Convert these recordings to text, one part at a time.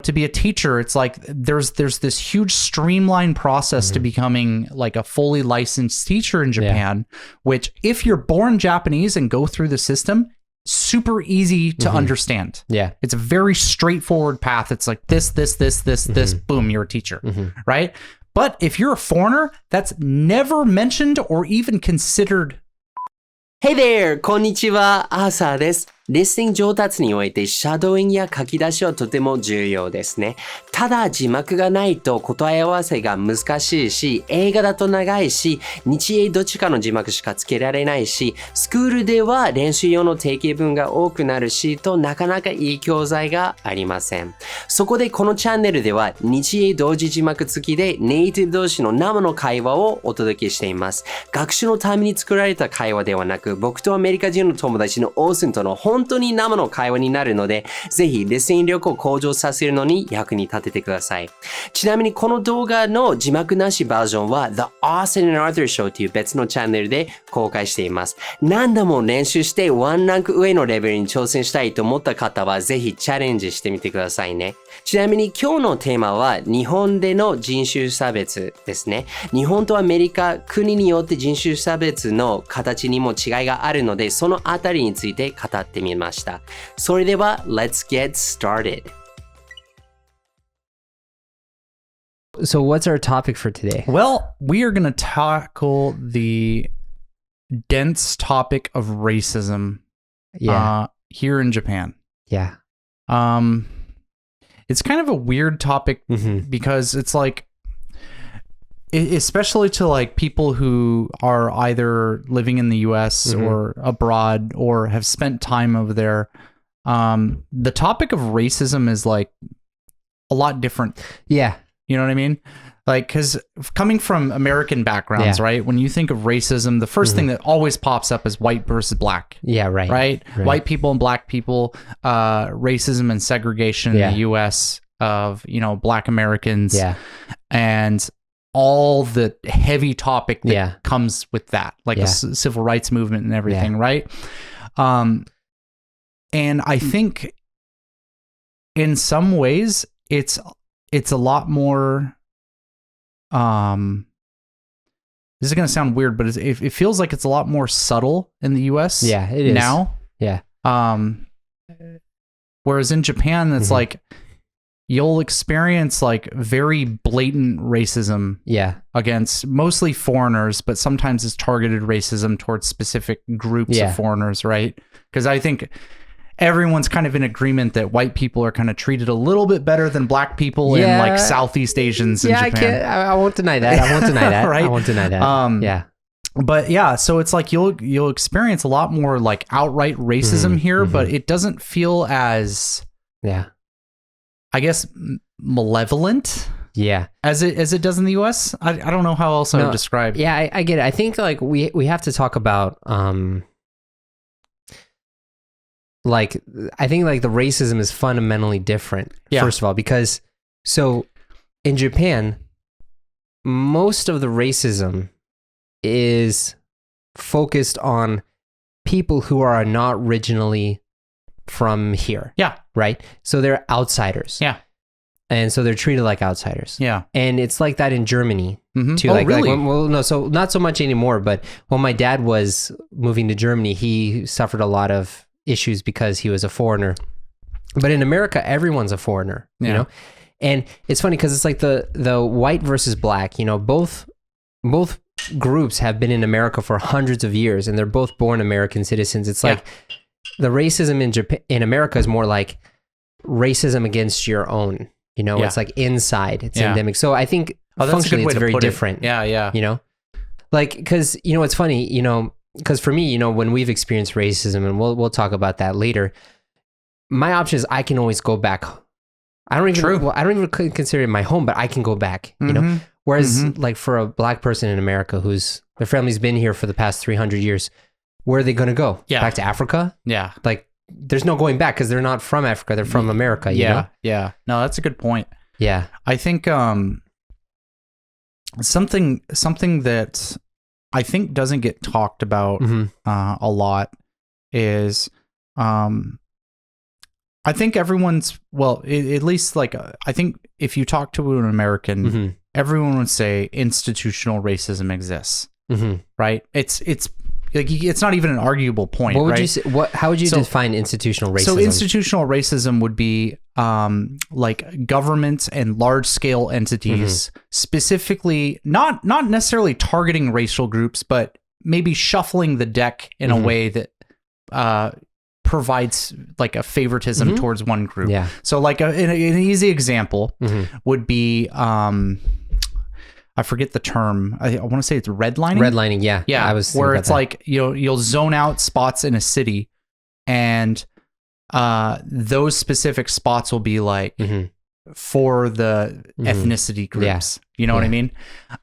to be a teacher, it's like there's this huge streamlined process to becoming like a fully licensed teacher in Japan, which if you're born Japanese and go through the system, super easy to understand. Yeah. It's a very straightforward path. It's like this, boom, you're a teacher, right? But if you're a foreigner, that's never mentioned or even considered. Hey there! こんにちは、アーサーです。リスニング上達においてシャドーイングや書き出しはとても重要ですね。ただ字幕がないと答え合わせが難しいし、映画だと長いし、日英どっちかの字幕しかつけられないし、スクールでは練習用の定型文が多くなるし、となかなかいい教材がありません。そこでこのチャンネルでは日英同時字幕付きでネイティブ同士の生の会話をお届けしています。学習のために作られた会話ではなく、僕とアメリカ人の友達のオースティンとの本当に生の会話になるので、ぜひリスニング力を向上させるのに役に立ててください。ちなみにこの動画の字幕なしバージョンは The Austin and Arthur Show という別のチャンネルで公開しています。何度も練習してワンランク上のレベルに挑戦したいと思った方はぜひチャレンジしてみてくださいね。ちなみに今日のテーマは日本での人種差別ですね。日本とアメリカ、国によって人種差別の形にも違いがあるので、そのあたりについて語ってみました。それでは Let's get started. So what's our topic for today? Well, we are going to tackle the dense topic of racism here in Japan. Yeah. It's kind of a weird topic because it's like, especially to like people who are either living in the US or abroad or have spent time over there. The topic of racism is like a lot different. Yeah. You know what I mean? Like, because coming from American backgrounds, right? When you think of racism, the first thing that always pops up is white versus black. Yeah, right. Right? White people and black people, racism and segregation in the US of, you know, black Americans. Yeah. And all the heavy topic that comes with that, like the civil rights movement and everything, right? And I think in some ways it's a lot more, this is going to sound weird, but it feels like it's a lot more subtle in the US it is. now. Yeah. Whereas in Japan, it's like, you'll experience like very blatant racism against mostly foreigners, but sometimes it's targeted racism towards specific groups of foreigners, right? Because I think everyone's kind of in agreement that white people are kind of treated a little bit better than black people and like Southeast Asians in Japan. I won't deny that. I won't deny that. Right? I won't deny that. But yeah, so it's like you'll experience a lot more like outright racism here, but it doesn't feel as I guess malevolent. Yeah. As it does in the US. I don't know how else I would describe. Yeah, I get it. I think like we have to talk about like I think like the racism is fundamentally different, first of all, because so in Japan, most of the racism is focused on people who are not originally from here. Yeah. Right? So they're outsiders. Yeah. And so they're treated like outsiders. Yeah. And it's like that in Germany too. Oh, like, really? So not so much anymore, but when my dad was moving to Germany, he suffered a lot of issues because he was a foreigner. But in America, everyone's a foreigner, you know? And it's funny because it's like the white versus black, you know, both groups have been in America for hundreds of years and they're both born American citizens. It's like the racism in America is more like racism against your own, you know, it's like inside, it's endemic. So I think functionally it's very different. Yeah. You know, like, cause you know, it's funny, you know, cause for me, you know, when we've experienced racism and we'll talk about that later, my option is I can always go back. I don't even consider it my home, but I can go back, you know? Whereas like for a black person in America who's their family's been here for the past 300 years, where are they going to go? Yeah. Back to Africa? Yeah. Like there's no going back because they're not from Africa. They're from America. You know? Yeah. No, that's a good point. Yeah. I think something that I think doesn't get talked about a lot is I think everyone's, well, at least like, I think if you talk to an American, everyone would say institutional racism exists, right? It's like, it's not even an arguable point. What would right? you say? How would you define institutional racism? So institutional racism would be like governments and large scale entities, specifically not necessarily targeting racial groups, but maybe shuffling the deck in a way that provides like a favoritism towards one group. Yeah. So like an easy example would be I forget the term. I want to say it's redlining. Redlining, yeah. Yeah, I was where it's like you'll zone out spots in a city, and those specific spots will be like for the ethnicity groups. You know what I mean?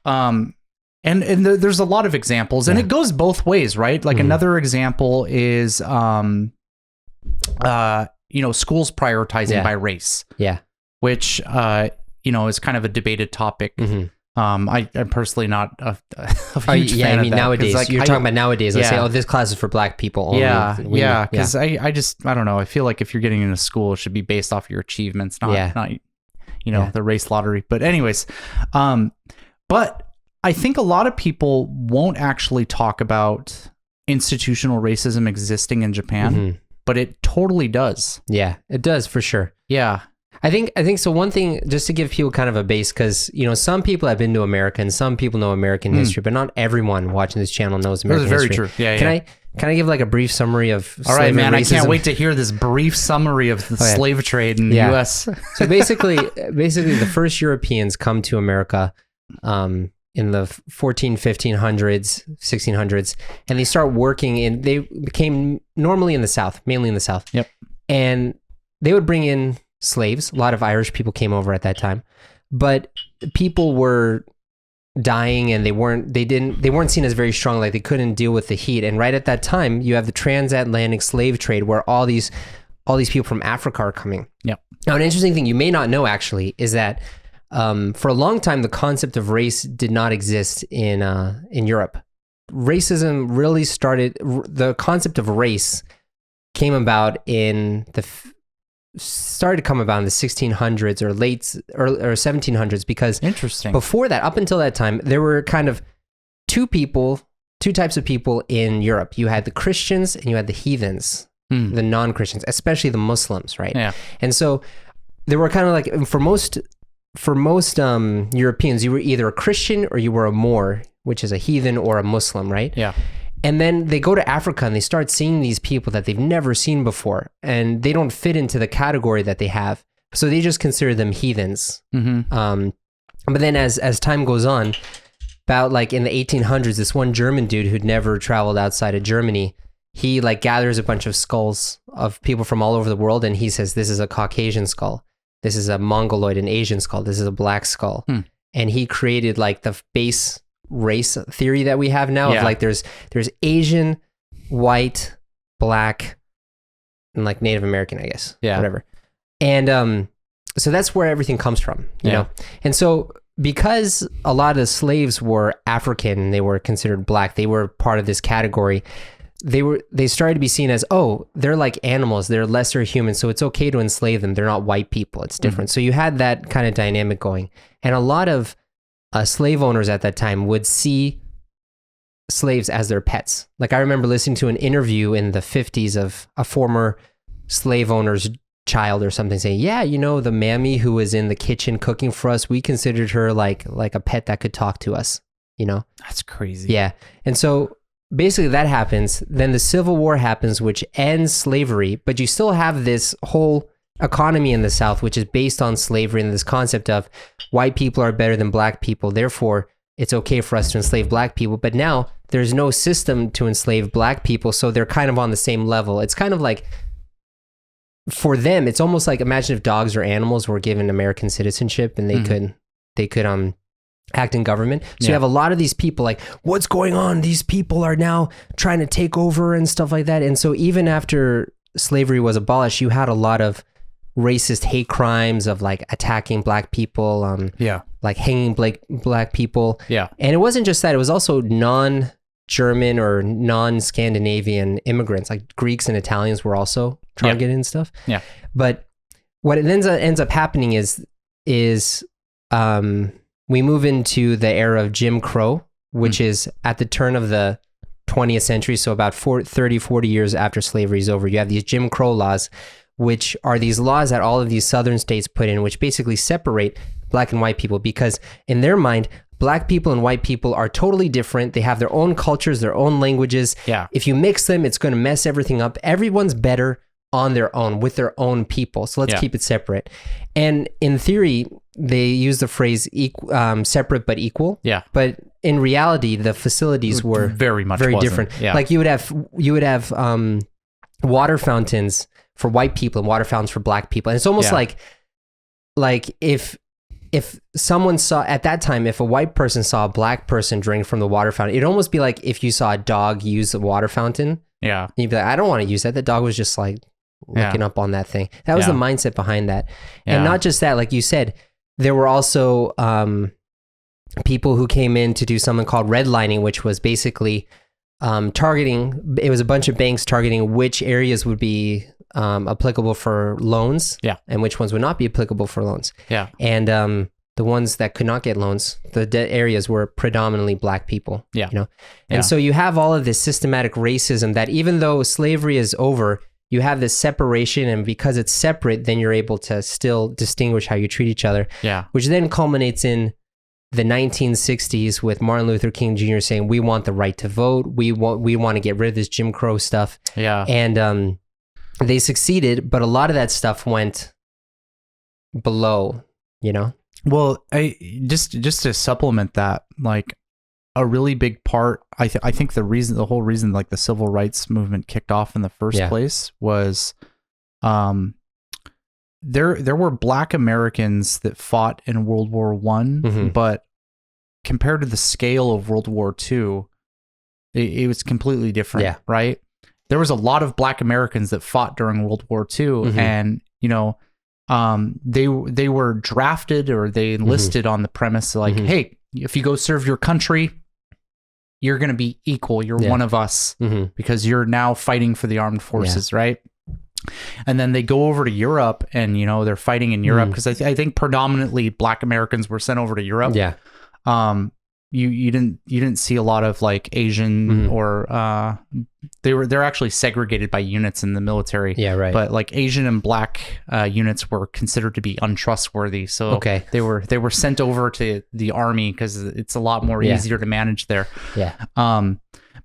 And there's a lot of examples, and it goes both ways, right? Like another example is schools prioritizing by race. Yeah. Which is kind of a debated topic. I'm personally not a huge fan of that. Nowadays, like, you're talking about nowadays. Let's say, this class is for black people only. Because I don't know. I feel like if you're getting into school, it should be based off your achievements, not the race lottery. But anyways, but I think a lot of people won't actually talk about institutional racism existing in Japan, but it totally does. Yeah, it does for sure. Yeah. I think so. One thing, just to give people kind of a base, because some people have been to America and some people know American history, but not everyone watching this channel knows American history. That's very true. Yeah. Can I give like a brief summary of All right, man. racism? I can't wait to hear this brief summary of the slave trade in the U.S. So basically, the first Europeans come to America in the 1500s, 1600s, and they start working they became normally in the South, mainly in the South. Yep. And they would bring in slaves. A lot of Irish people came over at that time, but people were dying and they weren't seen as very strong. Like they couldn't deal with the heat. And right at that time, you have the transatlantic slave trade where all these people from Africa are coming. Yep. Now, an interesting thing you may not know actually is that for a long time, the concept of race did not exist in Europe. Racism really started. The concept of race came about started to come about in the 1600s or or 1700s, because interesting. Before that, up until that time, there were kind of two types of people in Europe. You had the Christians and you had the heathens, the non-Christians, especially the Muslims, right? Yeah. And so there were kind of like, for most Europeans, you were either a Christian or you were a Moor, which is a heathen or a Muslim, right? Yeah. And then they go to Africa and they start seeing these people that they've never seen before, and they don't fit into the category that they have. So they just consider them heathens. But then as time goes on, about like in the 1800s, this one German dude who'd never traveled outside of Germany, he like gathers a bunch of skulls of people from all over the world, and he says, this is a Caucasian skull. This is a Mongoloid, an Asian skull. This is a black skull. And he created like the base race theory that we have now of like there's Asian, white, black, and like Native American, I guess. Yeah. Whatever. And so that's where everything comes from, you know? And so because a lot of the slaves were African and they were considered black, they were part of this category. They started to be seen as, oh, they're like animals, they're lesser humans, so it's okay to enslave them. They're not white people, it's different. So you had that kind of dynamic going. And a lot of slave owners at that time would see slaves as their pets. Like I remember listening to an interview in the 50s of a former slave owner's child or something saying, yeah, the mammy who was in the kitchen cooking for us, we considered her like a pet that could talk to us, That's crazy. Yeah. And so basically that happens. Then the Civil War happens, which ends slavery, but you still have this whole economy in the South, which is based on slavery and this concept of white people are better than black people. Therefore, it's okay for us to enslave black people. But now there's no system to enslave black people. So they're kind of on the same level. It's kind of like, for them, it's almost like, imagine if dogs or animals were given American citizenship and they could act in government. So you have a lot of these people like, what's going on? These people are now trying to take over and stuff like that. And so even after slavery was abolished, you had a lot of racist hate crimes of like attacking black people, like hanging black people. Yeah. And it wasn't just that, it was also German or non-Scandinavian immigrants, like Greeks and Italians were also targeted and stuff. Yeah. But what it ends up happening is we move into the era of Jim Crow, which is at the turn of the 20th century, so about 40 years after slavery is over. You have these Jim Crow laws, which are these laws that all of these southern states put in, which basically separate black and white people, because in their mind, black people and white people are totally different. They have their own cultures, their own languages. Yeah. If you mix them, it's going to mess everything up. Everyone's better on their own with their own people. So let's keep it separate. And in theory, they use the phrase separate but equal. Yeah. But in reality, the facilities were very different. Yeah. Like you would have water fountains for white people and water fountains for black people. And it's almost like if someone saw, at that time, if a white person saw a black person drink from the water fountain, it'd almost be like if you saw a dog use the water fountain. Yeah. You'd be like, I don't want to use that. The dog was just like looking up on that thing. That was the mindset behind that. And not just that, like you said, there were also people who came in to do something called redlining, which was basically targeting. It was a bunch of banks targeting which areas would be applicable for loans, and which ones would not be applicable for loans. Yeah. And the ones that could not get loans, the areas were predominantly black people. Yeah. You know, and so you have all of this systematic racism that even though slavery is over, you have this separation, and because it's separate, then you're able to still distinguish how you treat each other. Yeah. Which then culminates in the 1960s with Martin Luther King Jr. saying, "We want the right to vote. We want to get rid of this Jim Crow stuff." Yeah. And they succeeded, but a lot of that stuff went below, you know? Well, just to supplement that, like a really big part, I think the whole reason like the civil rights movement kicked off in the first place was there were black Americans that fought in World War I, but compared to the scale of World War II, it was completely different, right? There was a lot of black Americans that fought during World War II, and you know, they were drafted or they enlisted on the premise like, hey, if you go serve your country, you're going to be equal. You're one of us because you're now fighting for the armed forces, right? And then they go over to Europe, and you know they're fighting in Europe because I think predominantly black Americans were sent over to Europe. Yeah. You didn't see a lot of like Asian or they're actually segregated by units in the military. Yeah, right. But like Asian and black units were considered to be untrustworthy. So they were sent over to the army because it's a lot more easier to manage there. Yeah.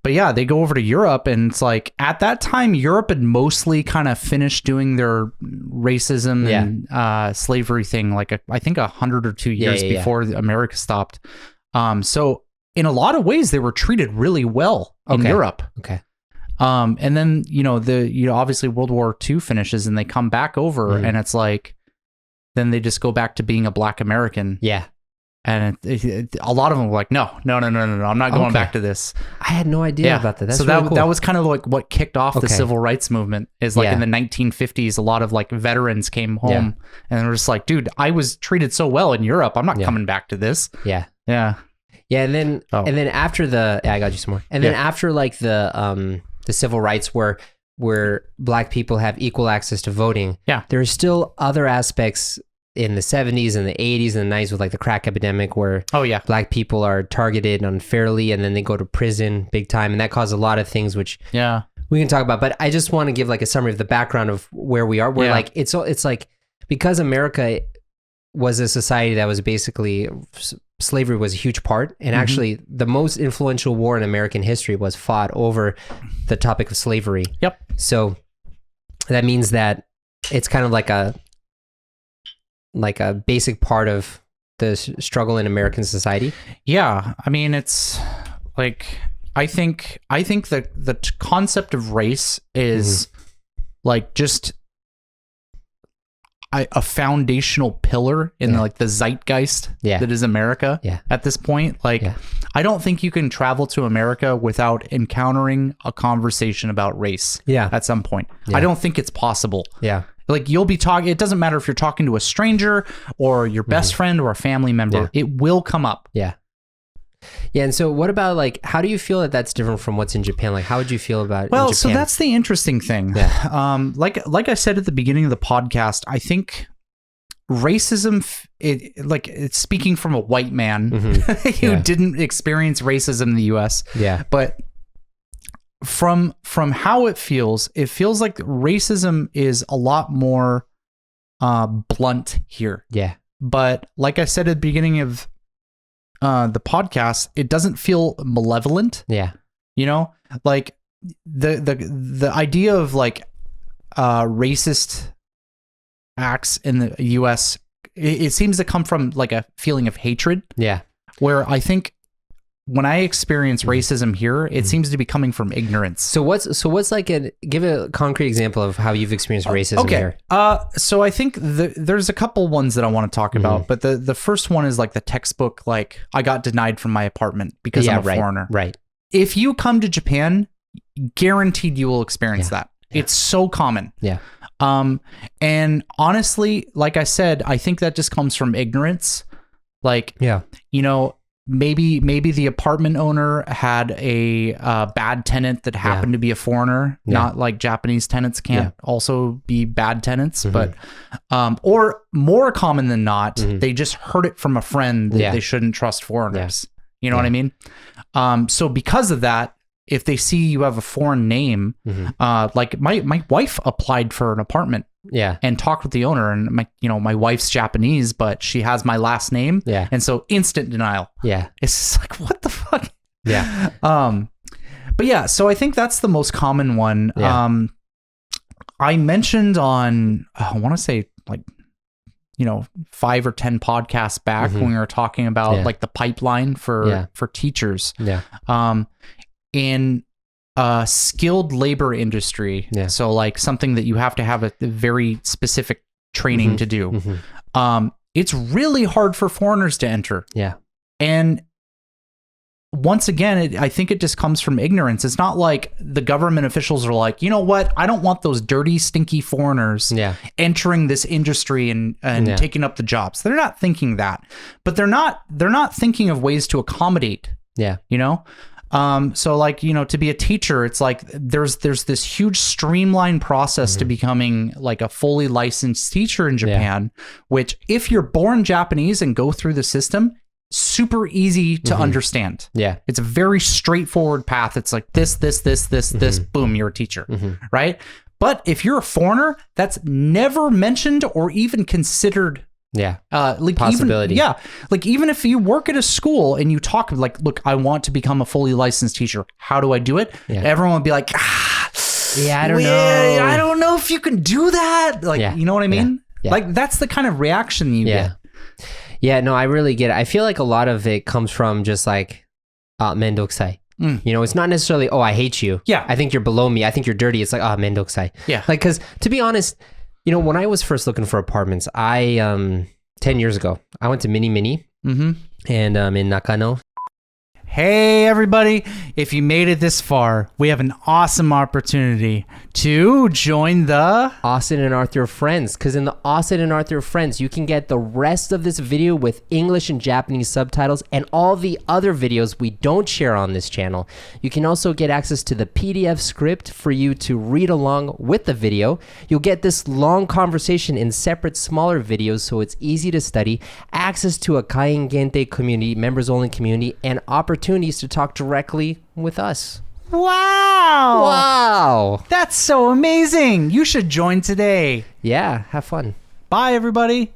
But yeah, they go over to Europe, and it's like at that time Europe had mostly kind of finished doing their racism and slavery thing, like I think 100 or 2 years before America stopped. So in a lot of ways, they were treated really well in Europe. Okay. And then obviously World War II finishes, and they come back over, and it's like, then they just go back to being a black American. Yeah. And a lot of them were like, no, I'm not going back to this. I had no idea about that. That's so really cool. that was kind of like what kicked off the civil rights movement is like in the 1950s, a lot of like veterans came home and they were just like, dude, I was treated so well in Europe. I'm not coming back to this. Yeah. Yeah. Yeah. And then after I got you some more. And then after like the civil rights where black people have equal access to voting. Yeah. There are still other aspects in the 70s and the 80s and the 90s with like the crack epidemic where black people are targeted unfairly and then they go to prison big time, and that caused a lot of things which we can talk about. But I just want to give like a summary of the background of where we are, where like it's like because America was a society that was basically slavery was a huge part, and actually the most influential war in American history was fought over the topic of slavery. So that means that it's kind of like a basic part of the struggle in American society. Yeah. I mean, it's like, I think that the concept of race is like just a foundational pillar in like the zeitgeist that is America at this point. Like, I don't think you can travel to America without encountering a conversation about race at some point. I don't think it's possible. Yeah. Like you'll be talking, it doesn't matter if you're talking to a stranger or your best friend or a family member, it will come up. Yeah. Yeah, and so what about like, how do you feel that that's different from what's in Japan? Like, how would you feel about Well, in Japan? so that's the interesting thing. Yeah. Like I said at the beginning of the podcast, I think racism, it's speaking from a white man who didn't experience racism in the U.S. Yeah. But from how it feels like racism is a lot more blunt here. Yeah. But like I said at the beginning of the podcast, it doesn't feel malevolent. Yeah. You know, like the idea of like racist acts in the US, it seems to come from like a feeling of hatred. Yeah. Where I think when I experience racism here, it seems to be coming from ignorance. So what's like give a concrete example of how you've experienced racism here? So I think there's a couple ones that I want to talk about, but the first one is like the textbook, like I got denied from my apartment because I'm a foreigner. Right. If you come to Japan, guaranteed you will experience that. Yeah. It's so common. Yeah. And honestly, like I said, I think that just comes from ignorance. Like, you know, maybe the apartment owner had a bad tenant that happened to be a foreigner. Not like Japanese tenants can't also be bad tenants, but or more common than not, they just heard it from a friend that they shouldn't trust foreigners. You know what I mean? So because of that, if they see you have a foreign name, like my wife applied for an apartment and talked with the owner, and my wife's Japanese, but she has my last name. Yeah. And so instant denial. Yeah. It's just like, what the fuck? Yeah. But yeah, so I think that's the most common one. Yeah. I mentioned on, I want to say like, 5 or 10 podcasts back when we were talking about like the pipeline for teachers. Yeah. In skilled labor industry. Yeah. So like something that you have to have a very specific training to do. It's really hard for foreigners to enter. Yeah. And once again, I think it just comes from ignorance. It's not like the government officials are like, you know what? I don't want those dirty, stinky foreigners entering this industry and taking up the jobs. They're not thinking that, but they're not thinking of ways to accommodate. Yeah. So like, to be a teacher, it's like there's this huge streamlined process to becoming like a fully licensed teacher in Japan, which if you're born Japanese and go through the system, super easy to understand. Yeah. It's a very straightforward path. It's like this, boom, you're a teacher, right? But if you're a foreigner, that's never mentioned or even considered. Yeah. Like possibility. Like even if you work at a school and you talk like, look, I want to become a fully licensed teacher. How do I do it? Yeah. Everyone would be like, I don't know. I don't know if you can do that. Like, you know what I mean? Yeah. Like that's the kind of reaction you get. Yeah, no, I really get it. I feel like a lot of it comes from just like, mendokusai. It's not necessarily, oh, I hate you. Yeah. I think you're below me. I think you're dirty. It's like, mendokusai. Yeah. Like, because to be honest, when I was first looking for apartments, 10 years ago, I went to Mini and in Nakano. Hey everybody, if you made it this far, we have an awesome opportunity to join the Austin and Arthur Friends, because in the Austin and Arthur Friends, you can get the rest of this video with English and Japanese subtitles and all the other videos we don't share on this channel. You can also get access to the PDF script for you to read along with the video. You'll get this long conversation in separate smaller videos so it's easy to study, access to a Kaien Gente community, members only community, and opportunities to talk directly with us. Wow! That's so amazing! You should join today. Yeah, have fun. Bye, everybody.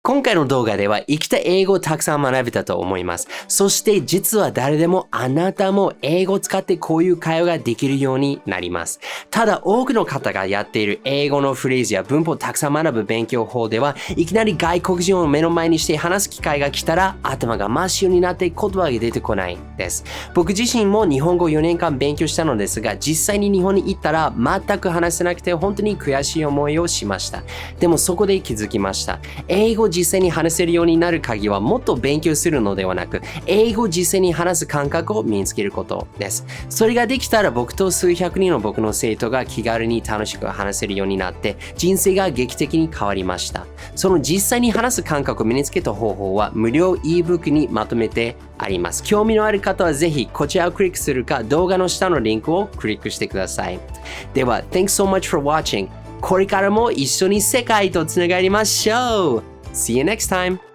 今回の動画では生きた英語をたくさん学べたと思います。そして実は誰でもあなたも英語を使ってこういう会話ができるようになります。ただ多くの方がやっている英語のフレーズや文法をたくさん学ぶ勉強法ではいきなり外国人を目の前にして話す機会が来たら頭が真っ白になって言葉が出てこないです。僕自身も日本語を4年間勉強したのですが実際に日本に行ったら全く話せなくて本当に悔しい思いをしました。でもそこで気づきました。英語実際に話せるようになる鍵はもっと勉強するのではなく、英語を実際に話す感覚を身につけることです。それができたら僕と数百人の僕の生徒が気軽に楽しく話せるようになって、人生が劇的に変わりました。その実際に話す感覚を身につけた方法は無料 ebook にまとめてあります。興味のある方はぜひこちらをクリックするか動画の下のリンクをクリックしてください。では、Thanks so much for watching. これからも一緒に世界とつながりましょう。See you next time!